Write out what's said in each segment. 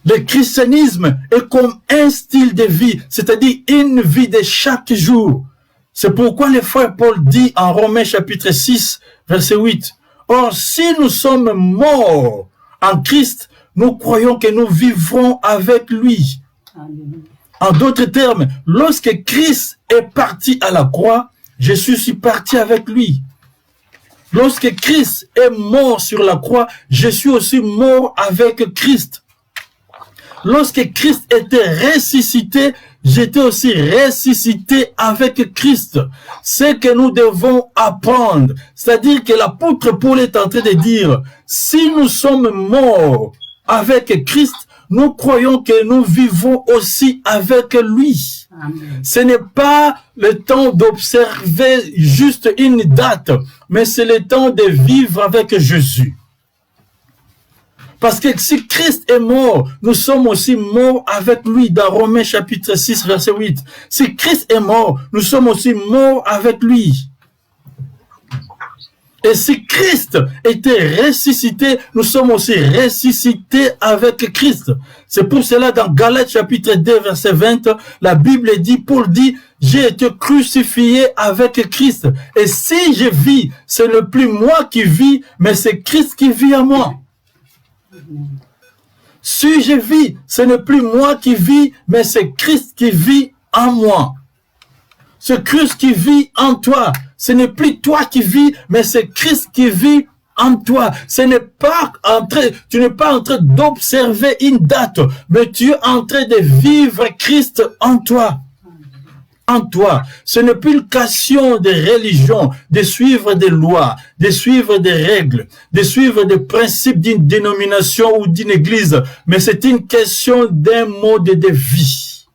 Le christianisme est comme un style de vie, c'est-à-dire une vie de chaque jour. C'est pourquoi le frère Paul dit en Romains chapitre 6, verset 8, « Or, si nous sommes morts en Christ, nous croyons que nous vivrons avec lui. » En d'autres termes, lorsque Christ est parti à la croix, je suis parti avec lui. Lorsque Christ est mort sur la croix, je suis aussi mort avec Christ. Lorsque Christ était ressuscité, j'étais aussi ressuscité avec Christ. C'est que nous devons apprendre. C'est-à-dire que l'apôtre Paul est en train de dire, si nous sommes morts avec Christ, nous croyons que nous vivons aussi avec lui. Amen. Ce n'est pas le temps d'observer juste une date, mais c'est le temps de vivre avec Jésus. Parce que si Christ est mort, nous sommes aussi morts avec lui dans Romains chapitre 6, verset 8. Si Christ est mort, nous sommes aussi morts avec lui. Et si Christ était ressuscité, nous sommes aussi ressuscités avec Christ. C'est pour cela dans Galates chapitre 2, verset 20, la Bible dit, Paul dit, j'ai été crucifié avec Christ. Et si je vis, ce n'est plus moi qui vis, mais c'est Christ qui vit en moi. Si je vis, ce n'est plus moi qui vis, mais c'est Christ qui vit en moi. C'est Christ qui vit en toi. Ce n'est plus toi qui vis, mais c'est Christ qui vit en toi. Tu n'es pas en train d'observer une date, mais tu es en train de vivre Christ en toi. En toi. Ce n'est plus une question de religion, de suivre des lois, de suivre des règles, de suivre des principes d'une dénomination ou d'une église, mais c'est une question d'un mode de vie.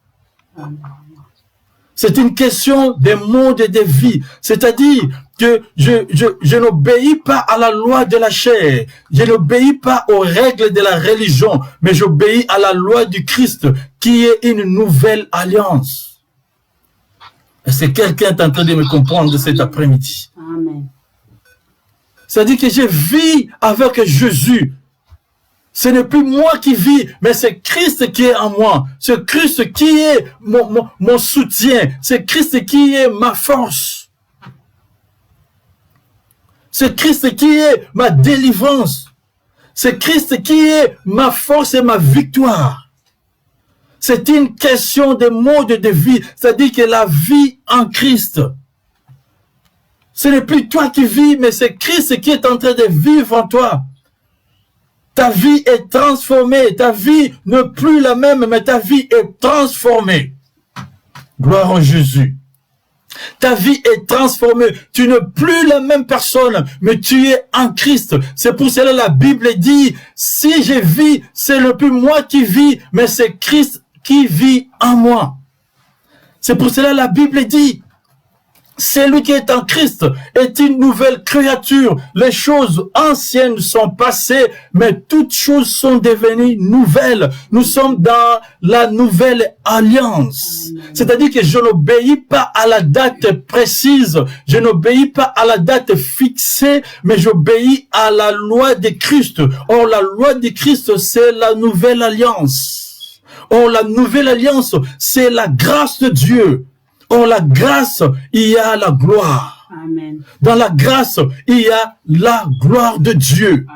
C'est une question de mode de vie. C'est-à-dire que je n'obéis pas à la loi de la chair. Je n'obéis pas aux règles de la religion, mais j'obéis à la loi du Christ, qui est une nouvelle alliance. Est-ce que quelqu'un est en train de me comprendre cet après-midi? Amen. C'est-à-dire que je vis avec Jésus. Ce n'est plus moi qui vis, mais c'est Christ qui est en moi. C'est Christ qui est mon soutien. C'est Christ qui est ma force. C'est Christ qui est ma délivrance. C'est Christ qui est ma force et ma victoire. C'est une question de mode de vie, c'est-à-dire que la vie en Christ. Ce n'est plus toi qui vis, mais c'est Christ qui est en train de vivre en toi. Ta vie est transformée, ta vie n'est plus la même, mais ta vie est transformée. Gloire en Jésus. Ta vie est transformée. Tu n'es plus la même personne, mais tu es en Christ. C'est pour cela que la Bible dit, si je vis, ce n'est plus moi qui vis, mais c'est Christ qui vit en moi. C'est pour cela que la Bible dit, celui qui est en Christ est une nouvelle créature. Les choses anciennes sont passées, mais toutes choses sont devenues nouvelles. Nous sommes dans la nouvelle alliance. C'est-à-dire que je n'obéis pas à la date précise, je n'obéis pas à la date fixée, mais j'obéis à la loi de Christ. Or, la loi de Christ, c'est la nouvelle alliance. Or, la nouvelle alliance, c'est la grâce de Dieu. Or, la grâce, il y a la gloire. Amen. Dans la grâce, il y a la gloire de Dieu.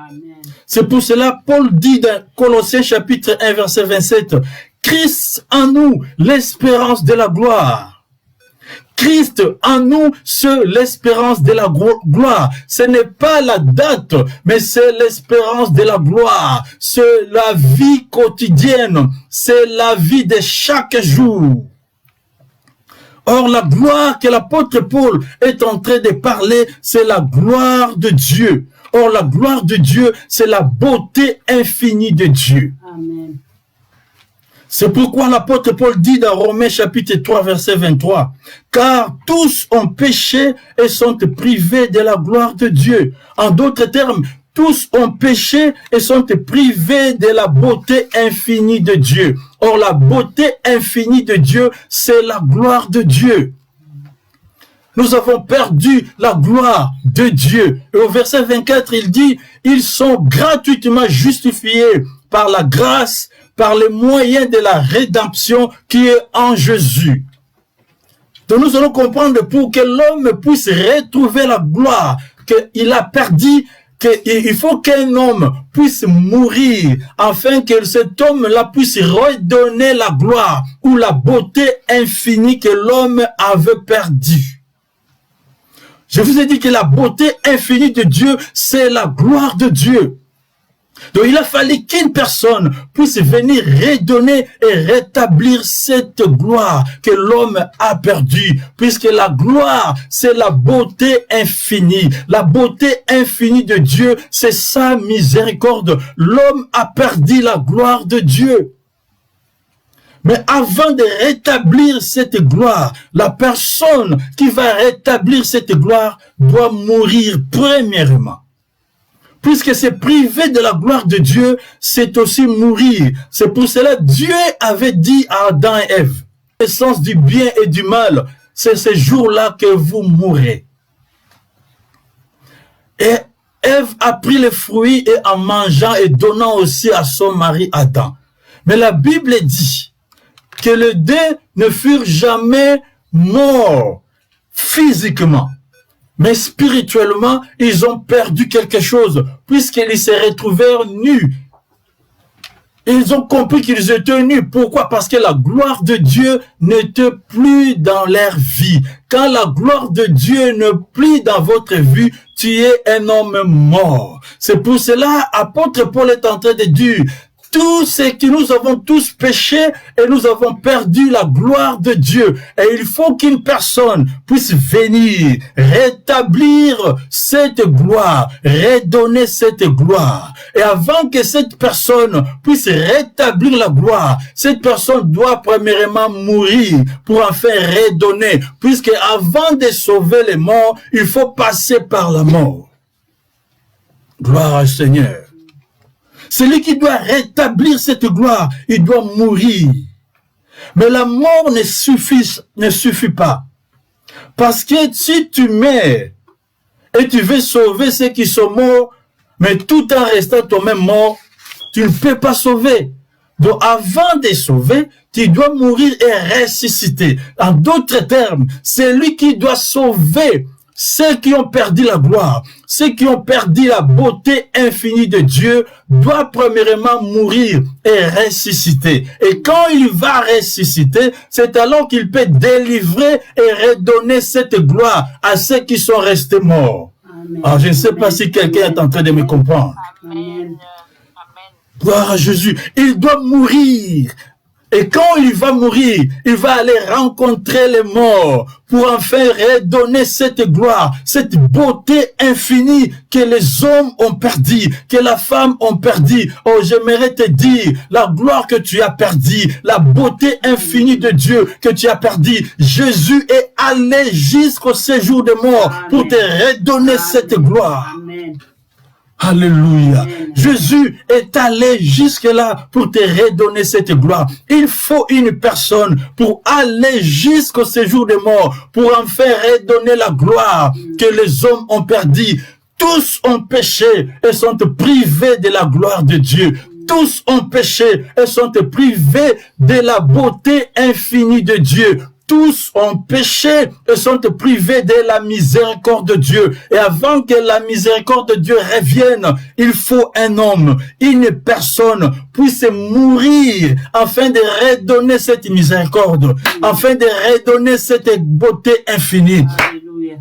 C'est pour cela, Paul dit dans Colossiens chapitre 1, verset 27, Christ en nous, l'espérance de la gloire. Christ en nous, c'est l'espérance de la gloire. Ce n'est pas la date, mais c'est l'espérance de la gloire. C'est la vie quotidienne. C'est la vie de chaque jour. Or, la gloire que l'apôtre Paul est en train de parler, c'est la gloire de Dieu. Or, la gloire de Dieu, c'est la beauté infinie de Dieu. Amen. C'est pourquoi l'apôtre Paul dit dans Romains chapitre 3, verset 23, « Car tous ont péché et sont privés de la gloire de Dieu. » En d'autres termes, tous ont péché et sont privés de la beauté infinie de Dieu. Or, la beauté infinie de Dieu, c'est la gloire de Dieu. Nous avons perdu la gloire de Dieu. Et au verset 24, il dit, « Ils sont gratuitement justifiés par la grâce, par le moyen de la rédemption qui est en Jésus. Donc nous allons comprendre pour que l'homme puisse retrouver la gloire qu'il a perdu, qu'il faut qu'un homme puisse mourir afin que cet homme-là puisse redonner la gloire ou la beauté infinie que l'homme avait perdue. Je vous ai dit que la beauté infinie de Dieu, c'est la gloire de Dieu. Donc il a fallu qu'une personne puisse venir redonner et rétablir cette gloire que l'homme a perdue, puisque la gloire, c'est la beauté infinie. La beauté infinie de Dieu, c'est sa miséricorde. L'homme a perdu la gloire de Dieu. Mais avant de rétablir cette gloire, la personne qui va rétablir cette gloire doit mourir premièrement. Puisque c'est privé de la gloire de Dieu, c'est aussi mourir. C'est pour cela que Dieu avait dit à Adam et Ève, l'essence du bien et du mal, c'est ce jour-là que vous mourrez. Et Ève a pris le fruit et en mangeant et donnant aussi à son mari Adam. Mais la Bible dit que les deux ne furent jamais morts physiquement. Mais spirituellement, ils ont perdu quelque chose, puisqu'ils se retrouvèrent nus. Ils ont compris qu'ils étaient nus. Pourquoi? Parce que la gloire de Dieu n'était plus dans leur vie. Quand la gloire de Dieu n'est plus dans votre vie, tu es un homme mort. C'est pour cela, apôtre Paul est en train de dire, tout ce que nous avons tous péché et nous avons perdu la gloire de Dieu. Et il faut qu'une personne puisse venir rétablir cette gloire, redonner cette gloire. Et avant que cette personne puisse rétablir la gloire, cette personne doit premièrement mourir pour enfin redonner. Puisque avant de sauver les morts, il faut passer par la mort. Gloire au Seigneur. Celui qui doit rétablir cette gloire, il doit mourir. Mais la mort ne suffit pas. Parce que si tu meurs et tu veux sauver ceux qui sont morts, mais tout en restant toi-même mort, tu ne peux pas sauver. Donc avant de sauver, tu dois mourir et ressusciter. En d'autres termes, c'est lui qui doit sauver ceux qui ont perdu la gloire, ceux qui ont perdu la beauté infinie de Dieu, doivent premièrement mourir et ressusciter. Et quand il va ressusciter, c'est alors qu'il peut délivrer et redonner cette gloire à ceux qui sont restés morts. Amen. Alors je ne sais pas si quelqu'un est en train de me comprendre. Amen. Gloire à Jésus. Il doit mourir. Et quand il va mourir, il va aller rencontrer les morts pour enfin redonner cette gloire, cette beauté infinie que les hommes ont perdu, que la femme ont perdu. Oh, j'aimerais te dire, la gloire que tu as perdue, la beauté infinie de Dieu que tu as perdue, Jésus est allé jusqu'au séjour des morts pour te redonner cette gloire. Amen. Alléluia. Amen. Jésus est allé jusque-là pour te redonner cette gloire. Il faut une personne pour aller jusqu'au séjour des morts, pour enfin redonner la gloire que les hommes ont perdue. Tous ont péché et sont privés de la gloire de Dieu. Tous ont péché et sont privés de la beauté infinie de Dieu. Tous ont péché et sont privés de la miséricorde de Dieu. Et avant que la miséricorde de Dieu revienne, il faut un homme, une personne puisse mourir afin de redonner cette miséricorde, afin de redonner cette beauté infinie. Alléluia.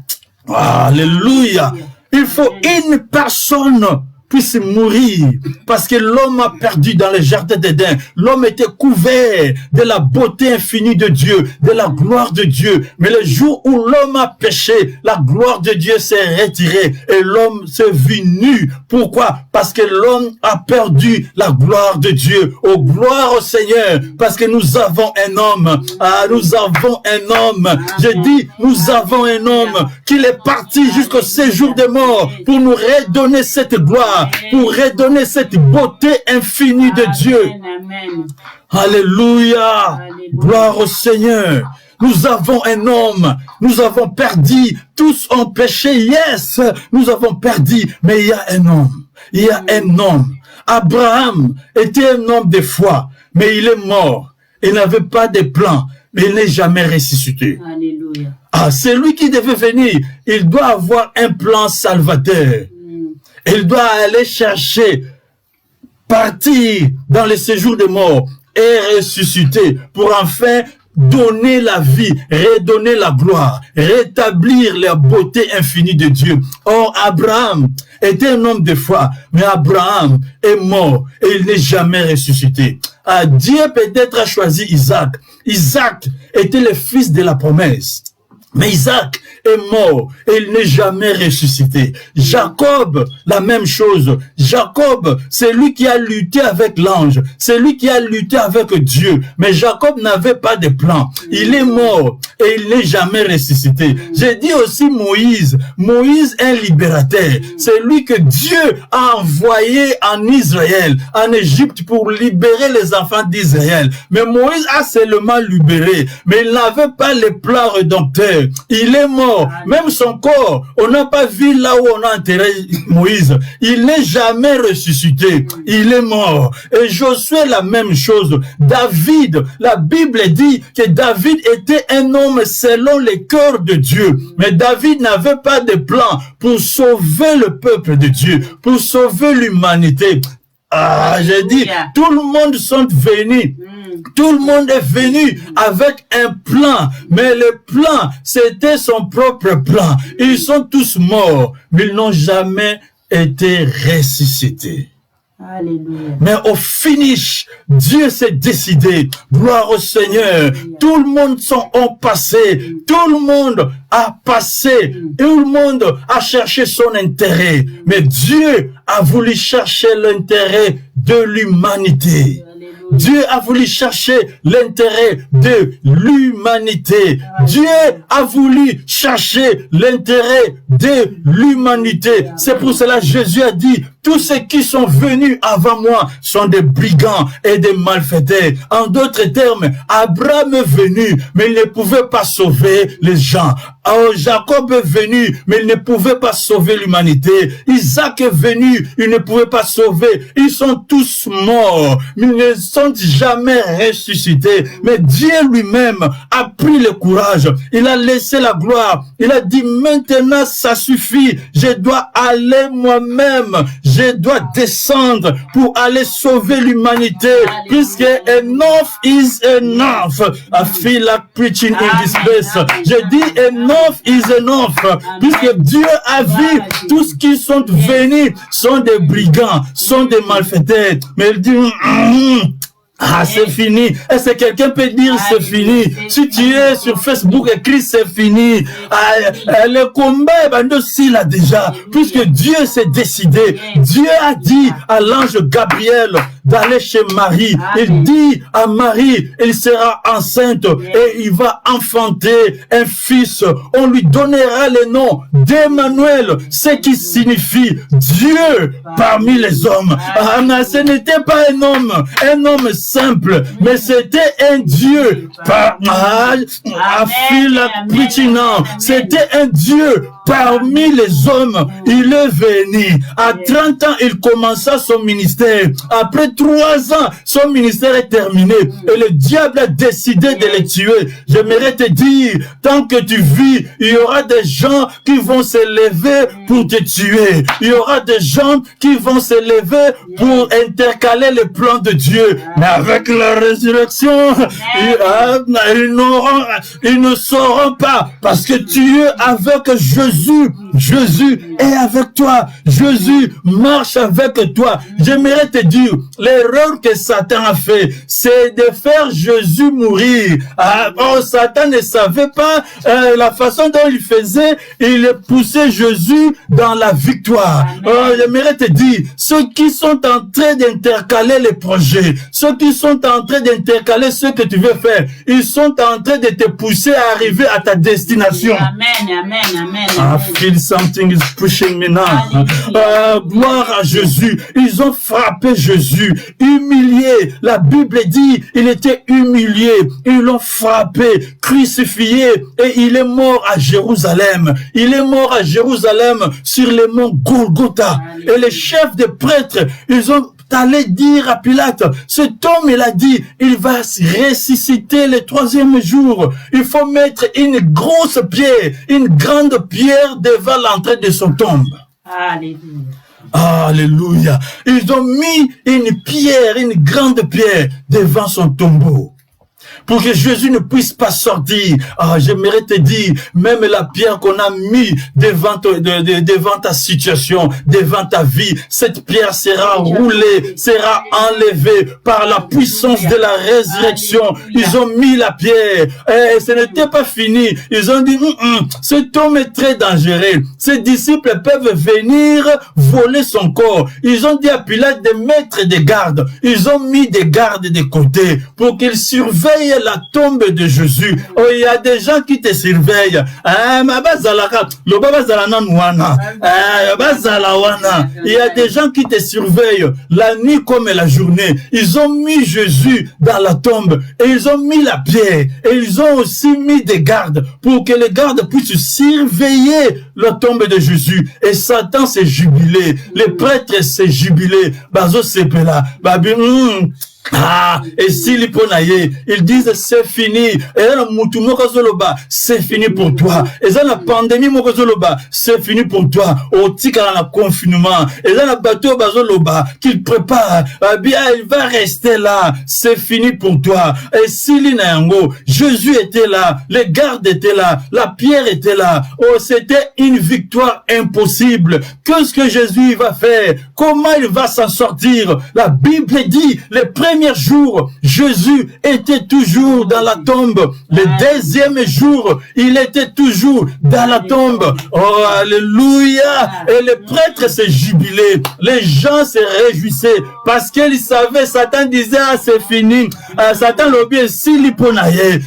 Alléluia. Il faut une personne puisse mourir, parce que l'homme a perdu dans le jardin d'Éden. L'homme était couvert de la beauté infinie de Dieu, de la gloire de Dieu. Mais le jour où l'homme a péché, la gloire de Dieu s'est retirée et l'homme s'est vu nu. Pourquoi? Parce que l'homme a perdu la gloire de Dieu. Oh, gloire au Seigneur, parce que nous avons un homme. Ah, nous avons un homme. Je dis, nous avons un homme qui est parti jusqu'au séjour des morts pour nous redonner cette gloire, pour redonner cette beauté infinie de Dieu. Amen. Alléluia. Gloire au Seigneur. Nous avons un homme. Nous avons perdu. Tous ont péché. Yes, nous avons perdu. Mais il y a un homme. Il y a un homme. Abraham était un homme de foi. mais il est mort. Il n'avait pas de plan, mais il n'est jamais ressuscité. Alléluia. Ah, c'est lui qui devait venir. Il doit avoir un plan salvateur. Il doit aller chercher, partir dans le séjour des morts et ressusciter pour enfin donner la vie, redonner la gloire, rétablir la beauté infinie de Dieu. Or, Abraham était un homme de foi, mais Abraham est mort et il n'est jamais ressuscité. Ah, Dieu peut-être a choisi Isaac. Isaac était le fils de la promesse. Mais Isaac est mort et il n'est jamais ressuscité. Jacob, la même chose. Jacob, c'est lui qui a lutté avec l'ange. C'est lui qui a lutté avec Dieu. Mais Jacob n'avait pas de plan. Il est mort et il n'est jamais ressuscité. J'ai dit aussi Moïse. Moïse est un libérateur. C'est lui que Dieu a envoyé en Israël, en Égypte, pour libérer les enfants d'Israël. Mais Moïse a seulement libéré. Mais il n'avait pas le plan rédempteur. Il est mort. Même son corps, on n'a pas vu là où on a enterré Moïse. Il n'est jamais ressuscité. Il est mort. Et Josué, la même chose. David, la Bible dit que David était un homme selon le cœur de Dieu. Mais David n'avait pas de plan pour sauver le peuple de Dieu, pour sauver l'humanité. Ah, j'ai dit, tout le monde sont venus. Tout le monde est venu avec un plan, mais le plan, c'était son propre plan. Ils sont tous morts, mais ils n'ont jamais été ressuscités. Alléluia. Mais au finish, Dieu s'est décidé. Gloire au Seigneur. Tout le monde ont passé. Tout le monde a passé. Tout le monde a cherché son intérêt. Mais Dieu a voulu chercher l'intérêt de l'humanité. Dieu a voulu chercher l'intérêt de l'humanité. Dieu a voulu chercher l'intérêt de l'humanité. C'est pour cela que Jésus a dit, tous ceux qui sont venus avant moi sont des brigands et des malfaiteurs. En d'autres termes, Abraham est venu, mais il ne pouvait pas sauver les gens. Alors, Jacob est venu, mais il ne pouvait pas sauver l'humanité. Isaac est venu, il ne pouvait pas sauver. Ils sont tous morts, mais ils ne sont jamais ressuscités. Mais Dieu lui-même a pris le courage. Il a laissé la gloire. Il a dit, maintenant ça suffit. Je dois aller moi-même. Je dois descendre pour aller sauver l'humanité. Puisque enough is enough. I feel like preaching in this place. Je dis enough is enough. Puisque Dieu a vu tous qui sont venus sont des brigands, sont des malfaiteurs. Mais il dit, ah, c'est fini. Est-ce que quelqu'un peut dire c'est fini? Si tu es sur Facebook, écris c'est fini. Ah, le combat est aussi là déjà. Puisque Dieu s'est décidé. Dieu a dit à l'ange Gabriel d'aller chez Marie. Il dit à Marie, il sera enceinte et il va enfanter un fils. On lui donnera le nom d'Emmanuel, ce qui signifie Dieu parmi les hommes. Ah, mais ce n'était pas un homme simple, mais c'était un Dieu. C'était un Dieu parmi les hommes. Il est venu. À 30 ans, il commença son ministère. Après 3 ans, son ministère est terminé. Et le diable a décidé de le tuer. J'aimerais te dire, tant que tu vis, il y aura des gens qui vont se lever pour te tuer. Il y aura des gens qui vont se lever pour intercaler les plans de Dieu. Mais avec la résurrection, ils ne sauront pas, parce que tu es avec Jésus. Jésus est avec toi. Jésus marche avec toi. J'aimerais te dire, l'erreur que Satan a fait, c'est de faire Jésus mourir. Satan ne savait pas la façon dont il faisait. Il poussait Jésus dans la victoire. J'aimerais te dire, ceux qui sont en train d'intercaler les projets, ceux qui sont en train d'intercaler ce que tu veux faire, ils sont en train de te pousser à arriver à ta destination. Amen, amen, amen. I feel something is pushing me now. Gloire à Jésus. Ils ont frappé Jésus, humilié. La Bible dit, il était humilié. Ils l'ont frappé, crucifié, et il est mort à Jérusalem. Il est mort à Jérusalem sur le mont Golgotha. Et les chefs des prêtres, ils ont allait dire à Pilate, cet homme, il a dit, il va ressusciter le 3e jour. Il faut mettre une grosse pierre, une grande pierre devant l'entrée de son tombe. Alléluia. Alléluia. Ils ont mis une pierre, une grande pierre devant son tombeau. Pour que Jésus ne puisse pas sortir. Ah, j'aimerais te dire, même la pierre qu'on a mis devant ta situation, devant ta vie, cette pierre sera roulée, sera enlevée par la puissance de la résurrection. Ils ont mis la pierre. Et ce n'était pas fini. Ils ont dit, cet homme est très dangereux. Ses disciples peuvent venir voler son corps. Ils ont dit à Pilate de mettre des gardes. Ils ont mis des gardes de côté pour qu'ils surveillent la tombe de Jésus. Oh, il y a des gens qui te surveillent. Il y a des gens qui te surveillent la nuit comme la journée. Ils ont mis Jésus dans la tombe et ils ont mis la pierre et ils ont aussi mis des gardes pour que les gardes puissent surveiller la tombe de Jésus. Et Satan s'est jubilé, les prêtres s'est jubilé. Bazo sepela, babi. Et s'ils ils disent c'est fini. Et là, c'est fini pour toi. Et là, la pandémie, c'est fini pour toi. Au tika la confinement. Et là, la bateau qu'il prépare, bien, il va rester là. C'est fini pour toi. Et s'il Jésus était là, les gardes étaient là, la pierre était là. Oh, c'était une victoire impossible. Qu'est-ce que Jésus va faire? Comment il va s'en sortir? La Bible dit, les premiers jours, Jésus était toujours dans la tombe. Le 2e jour, il était toujours dans la tombe. Oh, alléluia! Et les prêtres se jubilaient. Les gens se réjouissaient parce qu'ils savaient, Satan disait, ah, c'est fini. Satan l'obéit, s'il ponaye.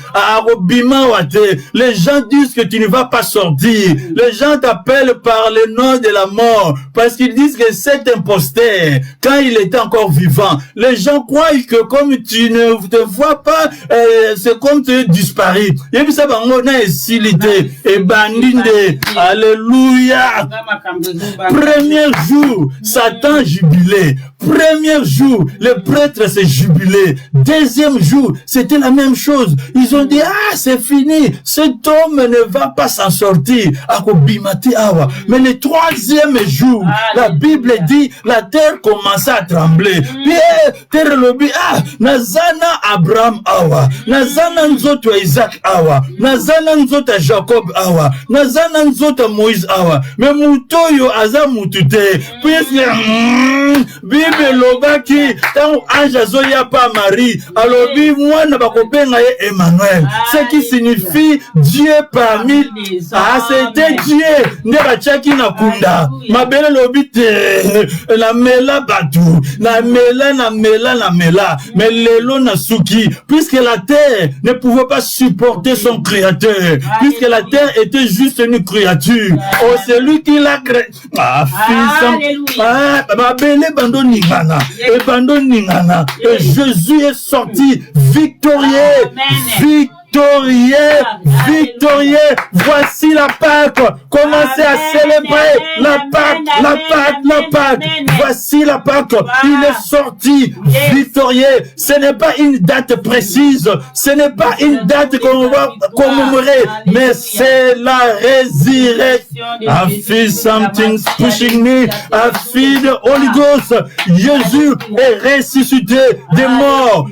Les gens disent que tu ne vas pas sortir. Les gens t'appellent par le nom de la mort parce qu'ils disent que c'est imposteur. Quand il était encore vivant, les gens croient que comme tu ne te vois pas, c'est comme tu es disparu. Et puis ça va on a silité et bandinde. Alléluia. Premier jour, Satan jubilé. Premier jour, les prêtres se jubilaient. 2e jour, c'était la même chose. Ils ont dit, ah, c'est fini. Cet homme ne va pas s'en sortir. Mais le 3e jour, la Bible dit, la terre commença à trembler. Terre lobby, nazana Abraham awa, nazana nzoto Isaac awa, nazana nzoto Jacob awa, nazana nzoto Moïse awa. Mais mutoyo aza mutute. Puisque Bible lobaki, tant ange azoya pas Marie, alobi mwana bakobenga ye Emmanuel. Ce qui signifie Dieu parmi. C'était Dieu. Ne bachaki na kunda. Mabele lobi te. La mela batu. Na mela. Mais l'élo na suki. Puisque la terre ne pouvait pas supporter son créateur. Puisque la terre était juste une créature. Oh, c'est lui qui l'a créé. Et Jésus est sorti victorieux. Victorieux. Voici la Pâque. Commencez à célébrer la Pâque. Voici la Pâque. Il est sorti victorieux. Ce n'est pas une date précise. Ce n'est pas une date qu'on va commémorer. Mais c'est la résurrection. I feel something pushing me. I feel the Holy Ghost. Jésus est ressuscité des morts.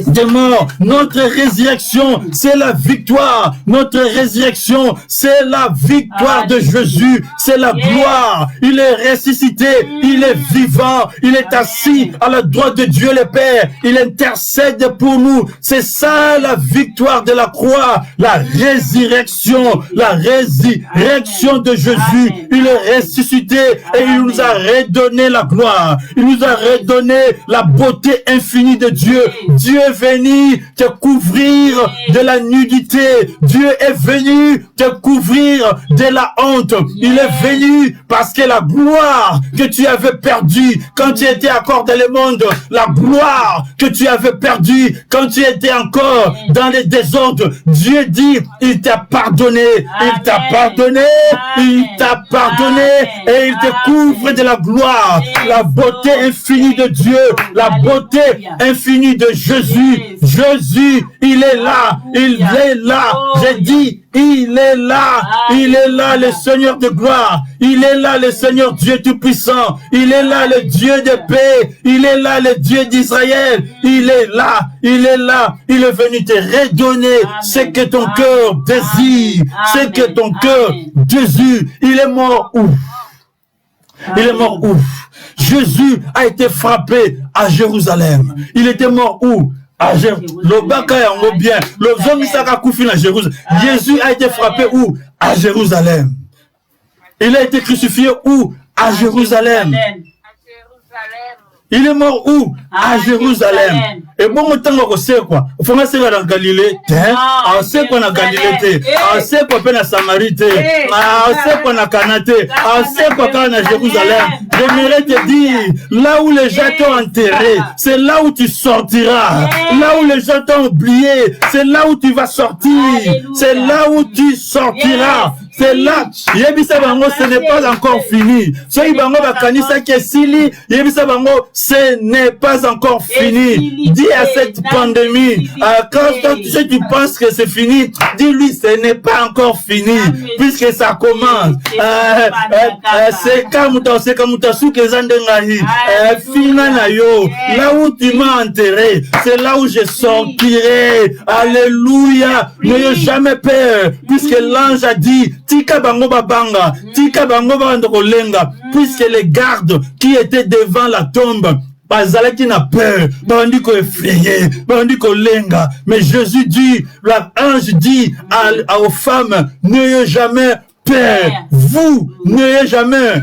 Des morts. Notre résurrection, c'est la victoire. Notre résurrection, c'est la victoire de Jésus. C'est la gloire. Il est ressuscité. Il est vivant. Il est assis à la droite de Dieu le Père. Il intercède pour nous. C'est ça la victoire de la croix. La résurrection. La résurrection de Jésus. Il est ressuscité et il nous a redonné la gloire. Il nous a redonné la beauté infinie de Dieu. Dieu est venu te couvrir de la nudité. Dieu est venu te couvrir de la honte. Il est venu parce que la gloire que tu avais perdue quand tu étais encore dans le monde, la gloire que tu avais perdue quand tu étais encore dans les désordres, Dieu dit, il t'a pardonné, il t'a pardonné, il t'a pardonné et il te couvre de la gloire, la beauté infinie de Dieu, la beauté infinie de Jésus. Jésus, il est là, il est là. J'ai dit, il est là, le Seigneur de gloire. Il est là, le Seigneur Dieu Tout-Puissant. Il est là, le Dieu de paix. Il est là, le Dieu d'Israël. Il est là, il est là. Il est venu te redonner ce que ton cœur désire, ce que ton cœur désire. Il est mort où? Il est mort où? Jésus a été frappé à Jérusalem. Il était mort où? À Jérusalem. Jésus a été frappé où? À Jérusalem. Il a été crucifié où? À Jérusalem. Il est mort où? À Jérusalem. Et bon, on sait quoi? Il faut que dans Galilée. On sait qu'on a Galilée. On sait qu'on peut na Samarie. On sait qu'on a Canaté. On sait qu'on a Jérusalem. J'aimerais te dire, là où les gens t'ont enterré, c'est là où tu sortiras. Là où les gens t'ont oublié, c'est là où tu vas sortir. C'est là où tu sortiras. C'est là. Yebisa bango, ce n'est pas encore fini. Soyi bango bakanisa kesili. Yebisa bango, ce n'est pas encore fini. Dis à cette pandémie, quand tu penses que c'est fini, dis-lui, ce n'est pas encore fini, puisque ça commence. C'est comme là où tu m'as enterré, c'est là où je sortirai. Alléluia. N'ayez jamais peur, puisque l'ange a dit, Tika bango babanga, tika bango bandokolenga, puisque les gardes qui étaient devant la tombe, bazalaki na peur, bandi ko effrayé, bandi ko lenga. Mais Jésus dit, l'ange dit aux femmes, n'ayez jamais peur. Vous, n'ayez jamais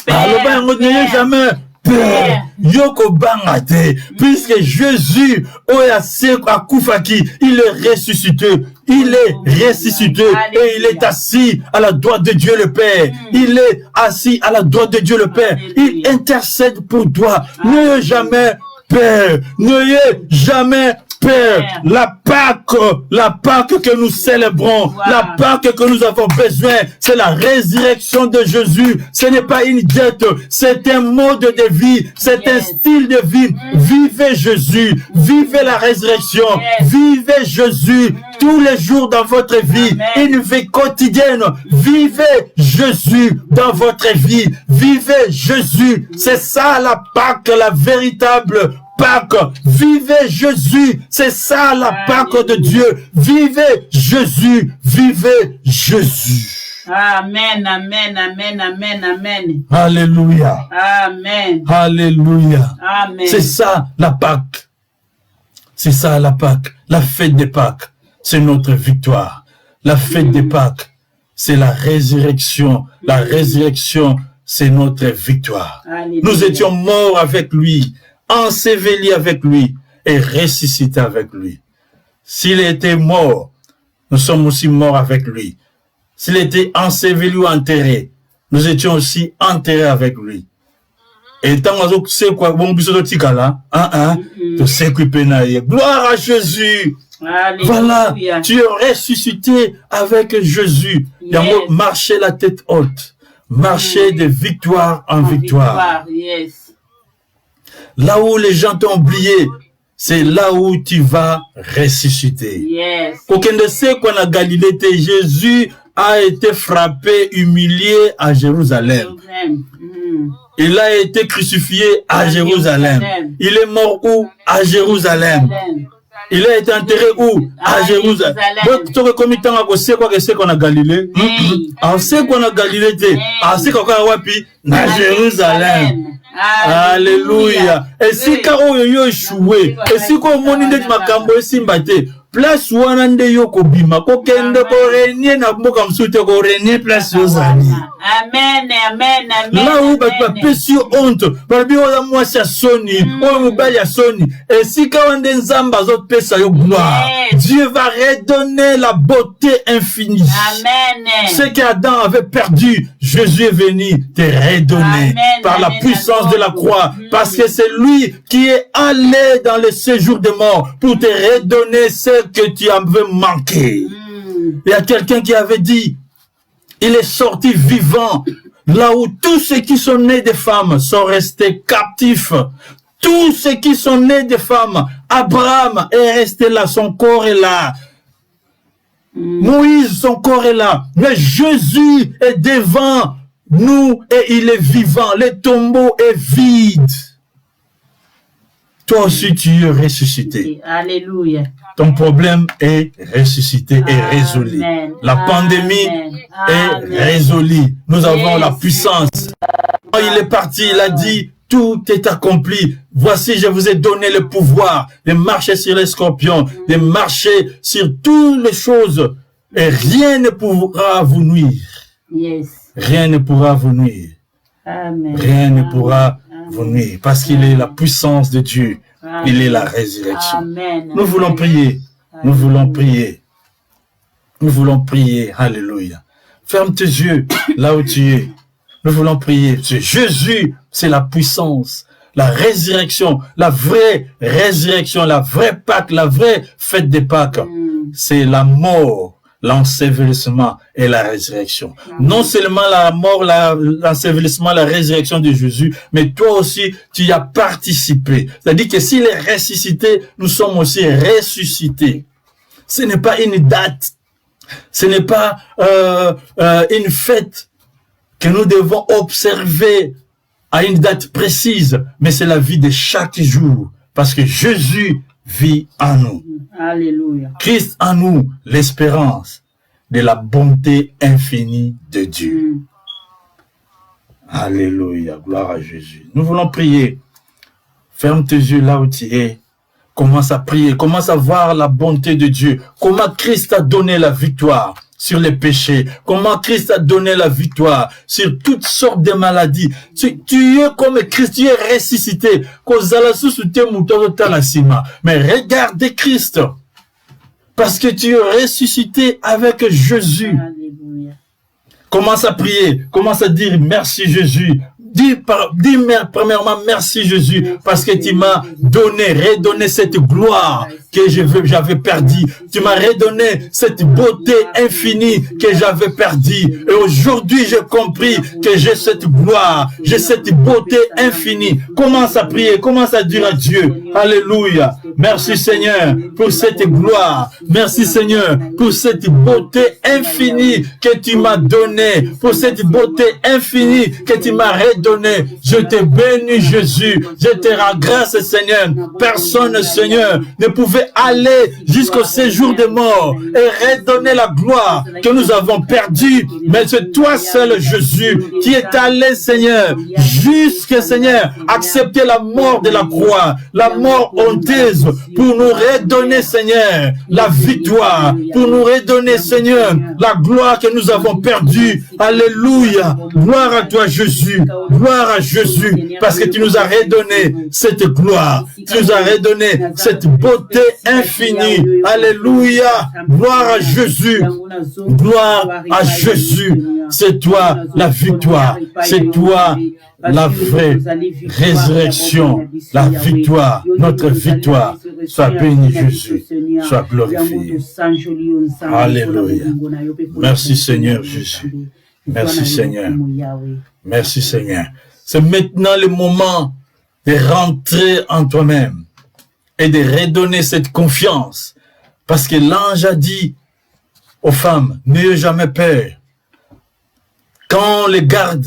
peur. N'ayez jamais peur. Yoko bangate, puisque Jésus, il est ressuscité. Il est ressuscité et il est assis à la droite de Dieu le Père. Il est assis à la droite de Dieu le Père. Il intercède pour toi. N'ayez jamais peur. N'ayez jamais peur. La Pâque que nous célébrons, la Pâque que nous avons besoin, c'est la résurrection de Jésus. Ce n'est pas une diète, c'est un mode de vie, c'est un style de vie. Vivez Jésus, vivez la résurrection, vivez Jésus tous les jours dans votre vie, une vie quotidienne. Vivez Jésus dans votre vie, vivez Jésus. C'est ça la Pâque, la véritable Pâque. Vivez Jésus, c'est ça la Pâque de Dieu. Vivez Jésus, vivez Jésus. Amen, amen, amen, amen, amen. Alléluia. Amen. Alléluia. Amen. C'est ça la Pâque. C'est ça la Pâque. La fête des Pâques, c'est notre victoire. La fête des Pâques, c'est la résurrection. La résurrection, c'est notre victoire. Alléluia. Nous étions morts avec lui, ensevelis avec lui et ressuscités avec lui. S'il était mort, nous sommes aussi morts avec lui. S'il était enseveli ou enterré, nous étions aussi enterrés avec lui. Et tant que c'est quoi, bon, gloire à Jésus. Alléluia. Voilà, tu es ressuscité avec Jésus. Yes. Marcher la tête haute, marcher de victoire en victoire. Yes. Là où les gens t'ont oublié, c'est là où tu vas ressusciter. Yes. Aucun ne sait qu'on a Galilée, Jésus a été frappé, humilié à Jérusalem. Il a été crucifié à Jérusalem. Il est mort où? À Jérusalem. Il a été enterré où? À Jérusalem. Donc, tu sais quoi que c'est qu'on a Galilée? On sait qu'on a Galilée, on sait qu'on a Wapi? À Jérusalem. Alléluia. Et si quand on a échoué, et si quand on a dit makambo simbate, place wana nde yo kobima kokende korenie na mboka mosusu te korenie place ozali. Amen, amen, amen. Là où bato bapesi yo honte balobi oyo mwasi ya soni oyo mobali ya soni esika wande nzambe azopesa yo gloire. Dieu va redonner la beauté infinie. Amen. Ce qu'Adam avait perdu, Jésus est venu te redonner. Amen, par la amen, puissance amen. de la croix, parce que c'est lui qui est allé dans le séjour de mort pour te redonner ce que tu avais manqué. Il y a quelqu'un qui avait dit, il est sorti vivant, là où tous ceux qui sont nés de femmes sont restés captifs. Tous ceux qui sont nés de femmes, Abraham est resté là, son corps est là. Moïse, son corps est là. Mais Jésus est devant nous et il est vivant. Le tombeau est vide. Toi aussi, tu es ressuscité. Alléluia. Ton problème est ressuscité et résolu. La pandémie est résolue. Nous avons la puissance. Quand il est parti, il a dit, tout est accompli. Voici, je vous ai donné le pouvoir de marcher sur les scorpions, de marcher sur toutes les choses. Et rien ne pourra vous nuire. Yes. Rien ne pourra vous nuire. Amen. Rien ne pourra vous nuire. Parce qu'il est la puissance de Dieu. Il est la résurrection. Amen. Nous voulons prier. Nous voulons prier. Nous voulons prier. Alléluia. Ferme tes yeux là où tu es. Nous voulons prier. Jésus, c'est la puissance, la résurrection, la vraie résurrection, la vraie Pâque, la vraie fête des Pâques. C'est la mort, l'ensevelissement et la résurrection. Non seulement la mort, l'ensevelissement, la résurrection de Jésus, mais toi aussi, tu y as participé. C'est-à-dire que s'il est ressuscité, nous sommes aussi ressuscités. Ce n'est pas une date, ce n'est pas une fête que nous devons observer à une date précise, mais c'est la vie de chaque jour, parce que Jésus vit en nous. Alléluia. Christ en nous, l'espérance de la bonté infinie de Dieu. Alléluia, gloire à Jésus. Nous voulons prier. Ferme tes yeux là où tu es. Commence à prier, commence à voir la bonté de Dieu. Comment Christ a donné la victoire sur les péchés. Comment Christ a donné la victoire sur toutes sortes de maladies. Tu es comme Christ, tu es ressuscité. Mais regardez Christ. Parce que tu es ressuscité avec Jésus. Alléluia. Commence à prier. Commence à dire merci Jésus. Dis premièrement merci Jésus parce que tu m'as redonné cette gloire que j'avais perdue. Tu m'as redonné cette beauté infinie que j'avais perdue. Et aujourd'hui, j'ai compris que j'ai cette gloire, j'ai cette beauté infinie. Commence à prier, commence à dire à Dieu, alléluia. Merci Seigneur pour cette gloire. Merci Seigneur pour cette beauté infinie que tu m'as donnée, pour cette beauté infinie que tu m'as redonnée. Je te bénis Jésus, je te rends grâce Seigneur. Personne Seigneur ne pouvait aller jusqu'au séjour de mort et redonner la gloire que nous avons perdue, mais c'est toi seul Jésus qui est allé Seigneur, jusque Seigneur, accepter la mort de la croix, la mort honteuse pour nous redonner Seigneur la victoire, pour nous redonner Seigneur la gloire que nous avons perdue. Alléluia, gloire à toi Jésus. Gloire à Jésus, parce que tu nous as redonné cette gloire, tu nous as redonné cette beauté infinie. Alléluia, gloire à Jésus, gloire à Jésus. C'est toi la victoire, c'est toi la vraie résurrection, la victoire, notre victoire. Sois béni Jésus, sois glorifié. Alléluia. Merci Seigneur Jésus. Merci Seigneur. Merci Seigneur. C'est maintenant le moment de rentrer en toi-même et de redonner cette confiance. Parce que l'ange a dit aux femmes, n'ayez jamais peur. Quand les gardes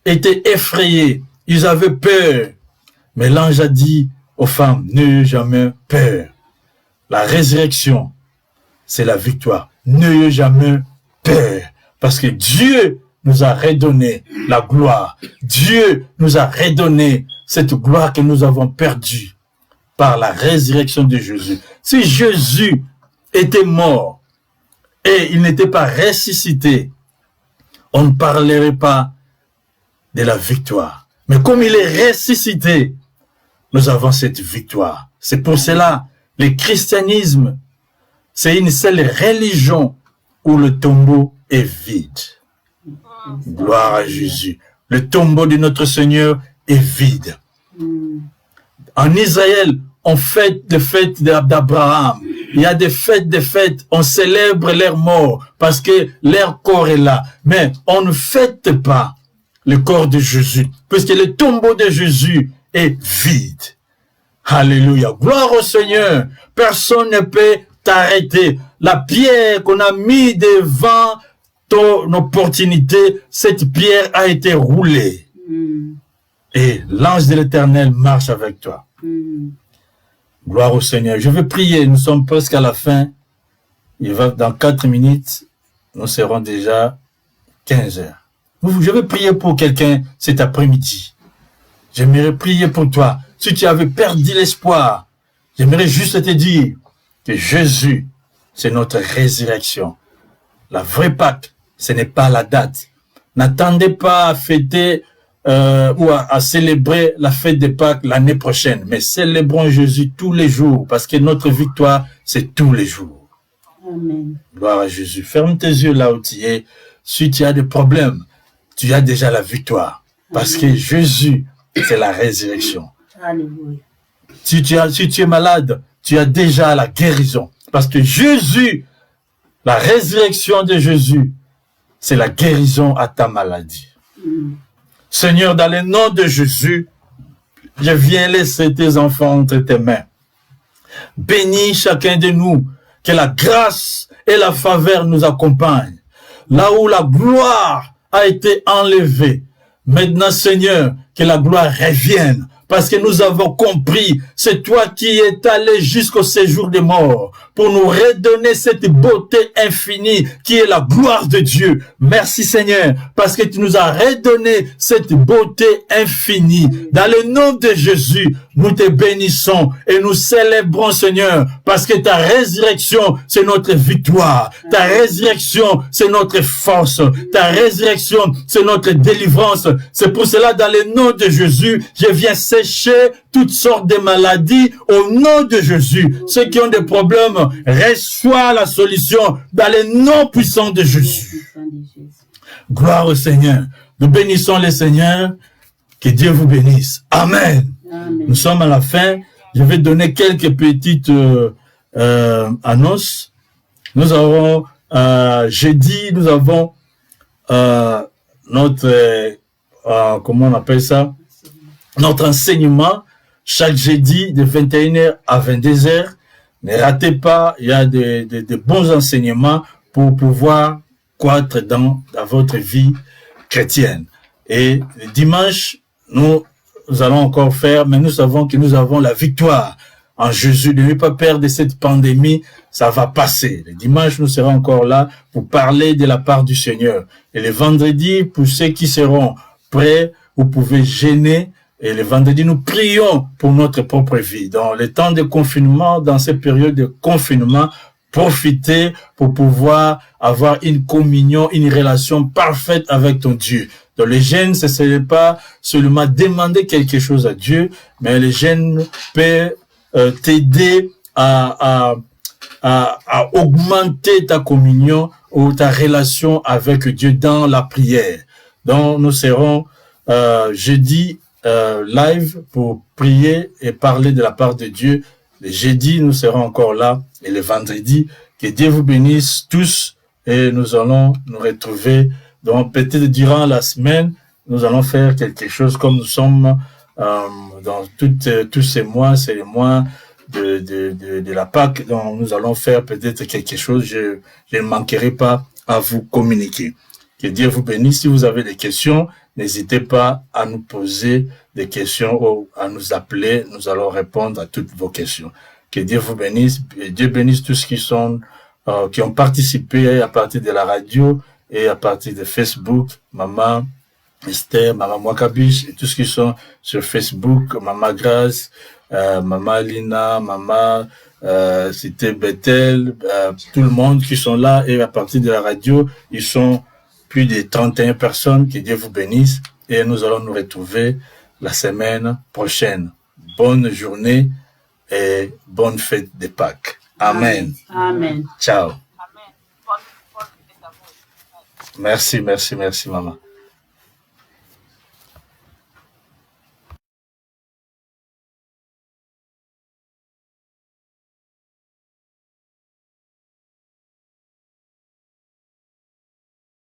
étaient effrayés, ils avaient peur. Mais l'ange a dit aux femmes, n'ayez jamais peur. La résurrection, c'est la victoire. N'ayez jamais peur. Parce que Dieu nous a redonné la gloire. Dieu nous a redonné cette gloire que nous avons perdue par la résurrection de Jésus. Si Jésus était mort et il n'était pas ressuscité, on ne parlerait pas de la victoire. Mais comme il est ressuscité, nous avons cette victoire. C'est pour cela, le christianisme, c'est une seule religion où le tombeau est vide. Gloire à Jésus. Le tombeau de notre Seigneur est vide. En Israël, on fête des fêtes d'Abraham. Il y a des fêtes, on célèbre leur mort parce que leur corps est là. Mais on ne fête pas le corps de Jésus, puisque le tombeau de Jésus est vide. Alléluia. Gloire au Seigneur. Personne ne peut t'arrêter. La pierre qu'on a mis devant ton opportunité, cette pierre a été roulée. Et l'ange de l'Éternel marche avec toi. Gloire au Seigneur. Je veux prier. Nous sommes presque à la fin. Il va dans 4 minutes. Nous serons déjà 15 heures. Je veux prier pour quelqu'un cet après-midi. J'aimerais prier pour toi. Si tu avais perdu l'espoir, j'aimerais juste te dire que Jésus, c'est notre résurrection. La vraie Pâque, ce n'est pas la date. N'attendez pas à fêter ou à célébrer la fête de Pâques l'année prochaine, mais célébrons Jésus tous les jours, parce que notre victoire, c'est tous les jours. Amen. Gloire à Jésus. Ferme tes yeux là où tu es. Si tu as des problèmes, tu as déjà la victoire, parce que Jésus, c'est la résurrection. Alléluia. Si tu es malade, tu as déjà la guérison. Parce que Jésus, la résurrection de Jésus, c'est la guérison à ta maladie. Seigneur, dans le nom de Jésus, je viens laisser tes enfants entre tes mains. Bénis chacun de nous, que la grâce et la faveur nous accompagnent. Là où la gloire a été enlevée, maintenant, Seigneur, que la gloire revienne. Parce que nous avons compris, c'est toi qui es allé jusqu'au séjour des morts pour nous redonner cette beauté infinie qui est la gloire de Dieu. Merci Seigneur, parce que tu nous as redonné cette beauté infinie. Dans le nom de Jésus, nous te bénissons et nous célébrons Seigneur, parce que ta résurrection, c'est notre victoire. Ta résurrection, c'est notre force. Ta résurrection, c'est notre délivrance. C'est pour cela, dans le nom de Jésus, je viens sécher toutes sortes de maladies au nom de Jésus. Ceux qui ont des problèmes, reçoivent la solution dans le nom puissant de Jésus. Gloire au Seigneur. Nous bénissons le Seigneur. Que Dieu vous bénisse. Amen. Amen. Nous sommes à la fin. Je vais donner quelques petites annonces. Nous avons jeudi, nous avons notre comment on appelle ça? Notre enseignement chaque jeudi de 21h à 22h. Ne ratez pas, il y a de bons enseignements pour pouvoir croître dans votre vie chrétienne. Et le dimanche, nous allons encore faire, mais nous savons que nous avons la victoire en Jésus. Ne pas perdre cette pandémie, ça va passer. Le dimanche, nous serons encore là pour parler de la part du Seigneur. Et le vendredi, pour ceux qui seront prêts, vous pouvez jeûner. Et le vendredi, nous prions pour notre propre vie. Dans les temps de confinement, dans ces périodes de confinement, profitez pour pouvoir avoir une communion, une relation parfaite avec ton Dieu. Donc le jeûne, ce n'est pas seulement demander quelque chose à Dieu, mais le jeûne peut t'aider à augmenter ta communion ou ta relation avec Dieu dans la prière. Donc nous serons jeudi live pour prier et parler de la part de Dieu. Le jeudi, nous serons encore là et le vendredi. Que Dieu vous bénisse tous et nous allons nous retrouver. Donc peut-être durant la semaine, nous allons faire quelque chose comme nous sommes dans tous ces mois, c'est les mois de la Pâque. Donc nous allons faire peut-être quelque chose. Je ne manquerai pas à vous communiquer. Que Dieu vous bénisse. Si vous avez des questions, n'hésitez pas à nous poser des questions ou à nous appeler. Nous allons répondre à toutes vos questions. Que Dieu vous bénisse. Et Dieu bénisse tous qui ont participé à partir de la radio et à partir de Facebook. Maman Esther, Maman Mwakabish et tous ceux qui sont sur Facebook. Maman Grace, Maman Lina, Maman Cité Bethel, tout le monde qui sont là et à partir de la radio, ils sont plus de 31 personnes. Que Dieu vous bénisse et nous allons nous retrouver la semaine prochaine. Bonne journée et bonne fête de Pâques. Amen. Amen. Ciao. Amen. Bonne fête à vous. Merci, merci, merci, maman.